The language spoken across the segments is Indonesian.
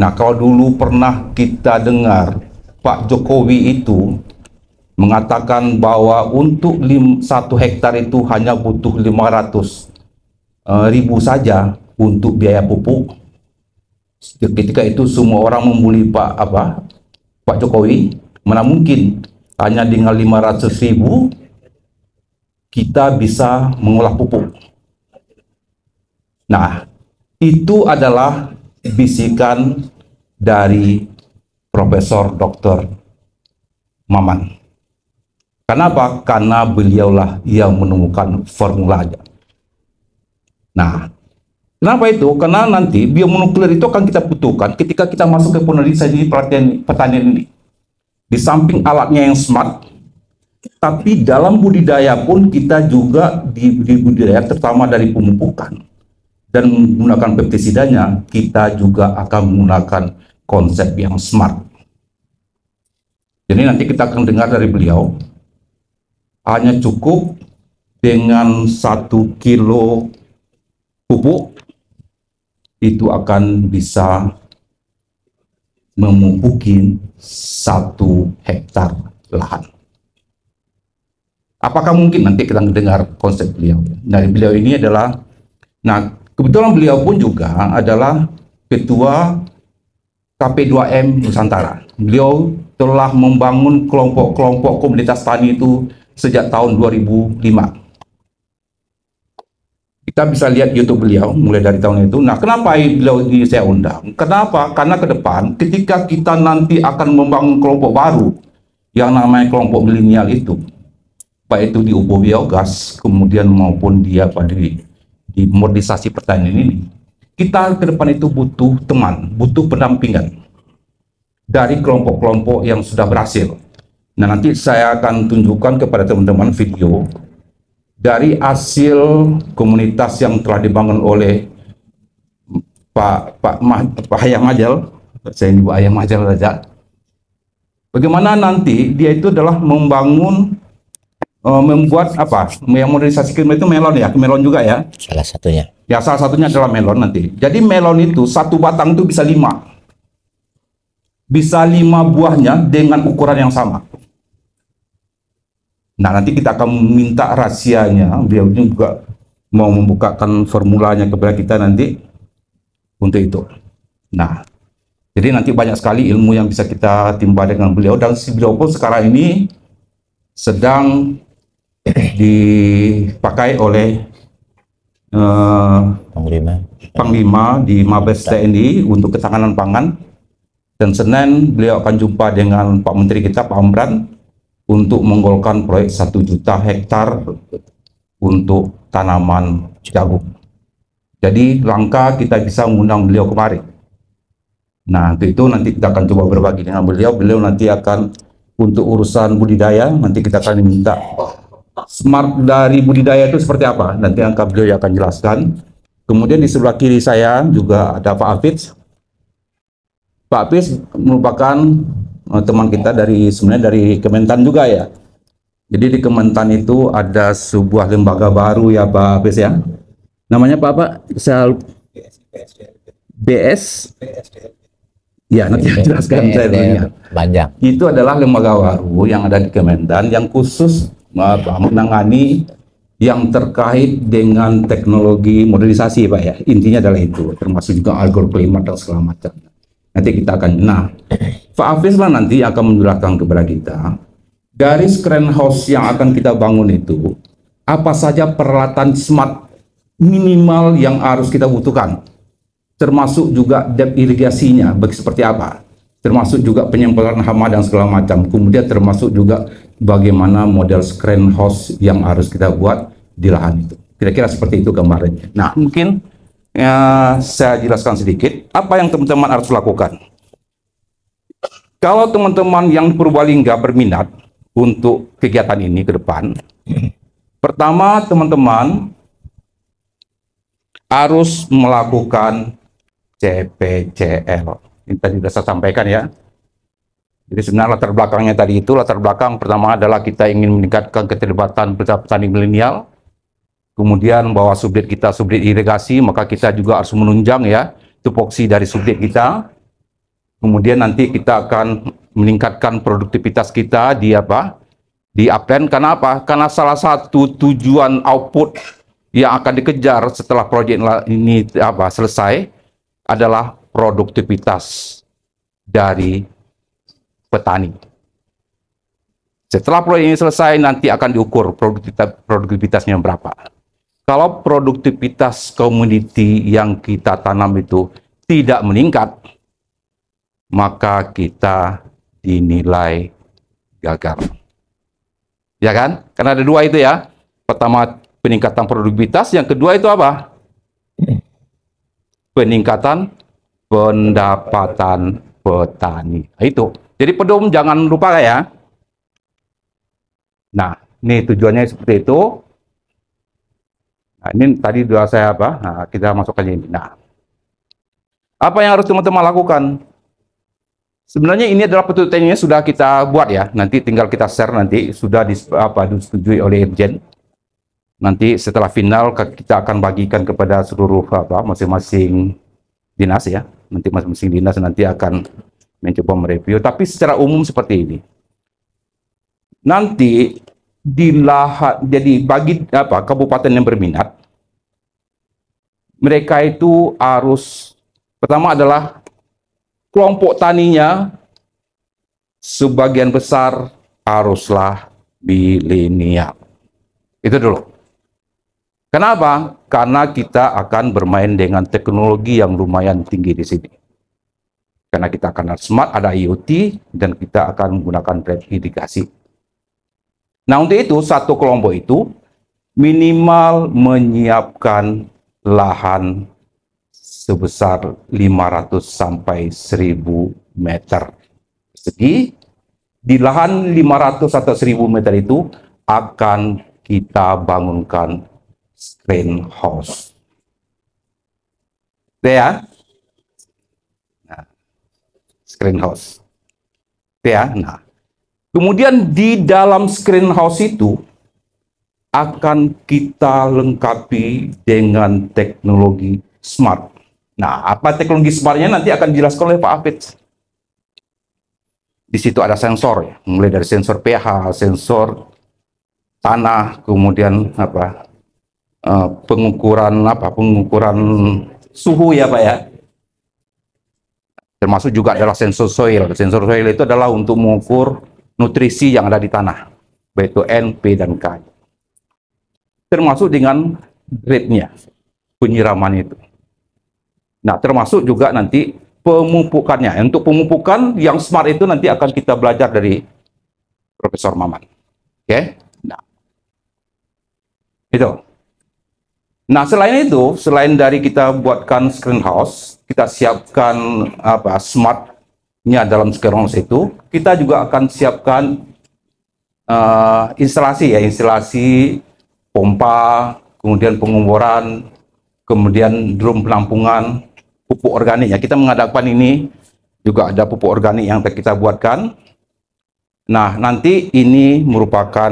Nah, kalau dulu pernah kita dengar Pak Jokowi itu mengatakan bahwa untuk 1 hektar itu hanya butuh 500.000 saja untuk biaya pupuk. Ketika itu semua orang membuli Pak Jokowi, mana mungkin hanya dengan 500.000 kita bisa mengolah pupuk. Nah, itu adalah bisikan dari Profesor Dr. Maman. Kenapa? Karena beliaulah yang menemukan formulanya. Nah, kenapa itu? Karena nanti biomonuklir itu akan kita butuhkan ketika kita masuk ke pertanian ini. Di samping alatnya yang smart, tapi dalam budidaya pun kita juga di budidaya, terutama dari pemupukan dan menggunakan pestisidanya, kita juga akan menggunakan konsep yang smart. Jadi nanti kita akan dengar dari beliau, hanya cukup dengan 1 kilo pupuk itu akan bisa memupuki 1 hektar lahan. Apakah mungkin? Nanti kita dengar konsep beliau. Dari beliau ini adalah, nah kebetulan beliau pun juga adalah ketua KP2M Nusantara. Beliau telah membangun kelompok-kelompok komunitas tani itu sejak tahun 2005. Kita bisa lihat YouTube beliau mulai dari tahun itu. Nah, kenapa beliau ini saya undang? Kenapa? Karena ke depan ketika kita nanti akan membangun kelompok baru yang namanya kelompok milenial itu, baik itu di Upo Biogas kemudian maupun di modernisasi pertanian ini, kita ke depan itu butuh teman, butuh pendampingan dari kelompok-kelompok yang sudah berhasil. Nah, nanti saya akan tunjukkan kepada teman-teman video dari hasil komunitas yang telah dibangun oleh Pak Hayam Majal. Saya ini Pak Hayam Majal saja. Bagaimana nanti dia itu adalah membangun, membuat yang modernisasi itu melon ya, melon juga ya. Salah satunya. Ya, salah satunya adalah melon nanti. Jadi melon itu 1 batang itu bisa 5. Bisa 5 buahnya dengan ukuran yang sama. Nah, nanti kita akan minta rahasianya. Beliau juga mau membukakan formulanya kepada kita nanti untuk itu. Nah, jadi nanti banyak sekali ilmu yang bisa kita timba dengan beliau. Dan si beliau pun sekarang ini sedang dipakai oleh Panglima di Mabes TNI untuk ketahanan pangan. Dan Senin beliau akan jumpa dengan Pak Menteri kita, Pak Amran, untuk menggolkan proyek 1 juta hektar untuk tanaman jagung. Jadi langkah kita bisa mengundang beliau kemari. Nah, untuk itu nanti kita akan coba berbagi dengan beliau. Beliau nanti akan untuk urusan budidaya, nanti kita akan minta smart dari budidaya itu seperti apa. Nanti angka beliau yang akan jelaskan. Kemudian di sebelah kiri saya juga ada Pak Hafiz. Pak Hafiz merupakan teman kita sebenarnya dari Kementan juga ya. Jadi di Kementan itu ada sebuah lembaga baru ya Pak Hafiz ya. Namanya apa? Saya BS. Ya, nanti jelaskan saya dulunya. Banyak. Itu adalah lembaga baru yang ada di Kementan yang khusus menangani yang terkait dengan teknologi modernisasi Pak ya. Intinya adalah itu, termasuk juga agroklimat dan segala macam. Nanti kita akan, nah Pak Hafiz lah nanti akan menjelaskan kepada kita garis greenhouse yang akan kita bangun itu apa saja peralatan smart minimal yang harus kita butuhkan, termasuk juga depth irigasinya seperti apa, termasuk juga penyempalan hama dan segala macam, kemudian termasuk juga bagaimana model greenhouse yang harus kita buat di lahan itu. Kira-kira seperti itu gambarnya. Nah, mungkin saya jelaskan sedikit apa yang teman-teman harus lakukan. Kalau teman-teman yang Purbalingga berminat untuk kegiatan ini ke depan, pertama teman-teman harus melakukan CPCL. Ini tadi sudah saya sampaikan ya. Jadi sebenarnya latar belakangnya tadi itu, latar belakang pertama adalah kita ingin meningkatkan keterlibatan petani milenial. Kemudian bahwa subjek kita subjek irigasi, maka kita juga harus menunjang ya tupoksi dari subjek kita. Kemudian nanti kita akan meningkatkan produktivitas kita di apa? Di upland. Karena apa? Karena salah satu tujuan output yang akan dikejar setelah proyek ini selesai adalah produktivitas dari petani. Setelah proyek ini selesai, nanti akan diukur produktivitasnya berapa. Kalau produktivitas komoditi yang kita tanam itu tidak meningkat, maka kita dinilai gagal. Ya kan? Karena ada dua itu ya. Pertama, peningkatan produktivitas. Yang kedua itu apa? Peningkatan pendapatan petani. Itu. Jadi pedom jangan lupa ya. Nah, ini tujuannya seperti itu. Nah, ini tadi sudah saya Nah, kita masukkan ini. Nah, apa yang harus teman-teman lakukan? Sebenarnya ini adalah petunjuk teknisnya sudah kita buat ya. Nanti tinggal kita share nanti sudah disetujui oleh Irjen. Nanti setelah final kita akan bagikan kepada seluruh masing-masing dinas ya. Nanti masing-masing dinas nanti akan mencoba mereview. Tapi secara umum seperti ini. Nanti jadi bagi kabupaten yang berminat, mereka itu harus pertama adalah kelompok taninya sebagian besar haruslah milenial. Itu dulu. Kenapa? Karena kita akan bermain dengan teknologi yang lumayan tinggi di sini. Karena kita akan ada smart, ada IoT, dan kita akan menggunakan drip irigasi. Nah, untuk itu, satu kelompok itu minimal menyiapkan lahan sebesar 500 sampai 1000 meter persegi. Di lahan 500 atau 1000 meter itu akan kita bangunkan greenhouse. Ya. Nah, greenhouse. Ya. Nah, kemudian di dalam greenhouse itu akan kita lengkapi dengan teknologi smart. Nah, apa teknologi smartnya nanti akan dijelaskan oleh Pak Afid. Di situ ada sensor ya, mulai dari sensor pH, sensor tanah, kemudian pengukuran suhu ya Pak ya. Termasuk juga adalah sensor soil. Sensor soil itu adalah untuk mengukur nutrisi yang ada di tanah, baik itu N, P, dan K. Termasuk dengan rate-nya, penyiraman itu. Nah, termasuk juga nanti pemupukannya. Untuk pemupukan yang smart itu nanti akan kita belajar dari Profesor Maman. Oke? Nah, itu. Nah, selain itu, selain dari kita buatkan greenhouse, kita siapkan smartnya dalam greenhouse itu, kita juga akan siapkan instalasi pompa, kemudian penguburan, kemudian drum penampungan, pupuk organik ya. Kita mengadakan ini juga ada pupuk organik yang kita buatkan. Nah, nanti ini merupakan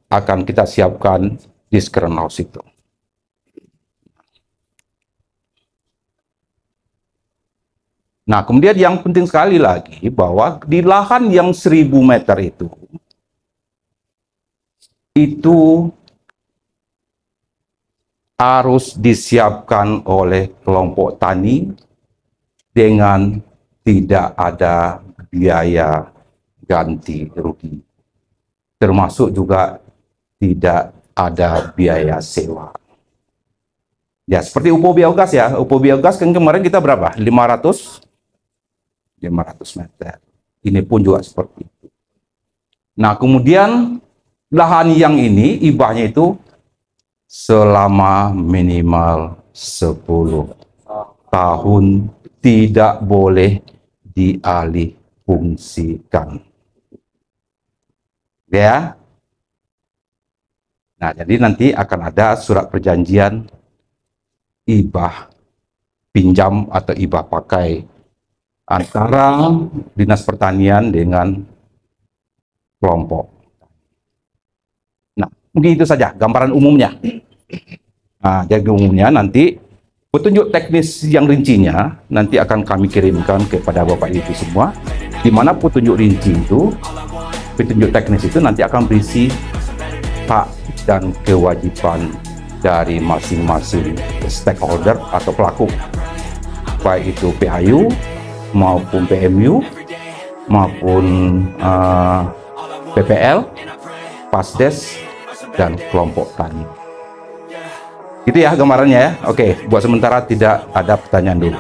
akan kita siapkan di greenhouse itu. Nah, kemudian yang penting sekali lagi bahwa di lahan yang 1000 meter itu harus disiapkan oleh kelompok tani dengan tidak ada biaya ganti rugi. Termasuk juga tidak ada biaya sewa. Ya, seperti UPO biogas ya. UPO biogas kan kemarin kita berapa? 500 meter. Ini pun juga seperti itu. Nah, kemudian lahan yang ini ibahnya itu selama minimal 10 tahun tidak boleh dialih fungsikan. Ya. Nah, jadi nanti akan ada surat perjanjian ibah pinjam atau ibah pakai antara Dinas Pertanian dengan kelompok. Nah, mungkin itu saja gambaran umumnya. Nah, jadi umumnya nanti Petunjuk teknis yang rincinya nanti akan kami kirimkan kepada Bapak Ibu semua, di mana petunjuk rinci itu, petunjuk teknis itu nanti akan berisi hak dan kewajiban dari masing-masing stakeholder atau pelaku, baik itu PAYU maupun PMU maupun PPL, Pasdes, dan kelompok tani. Gitu ya gambarannya ya. Oke, buat sementara tidak ada pertanyaan dulu.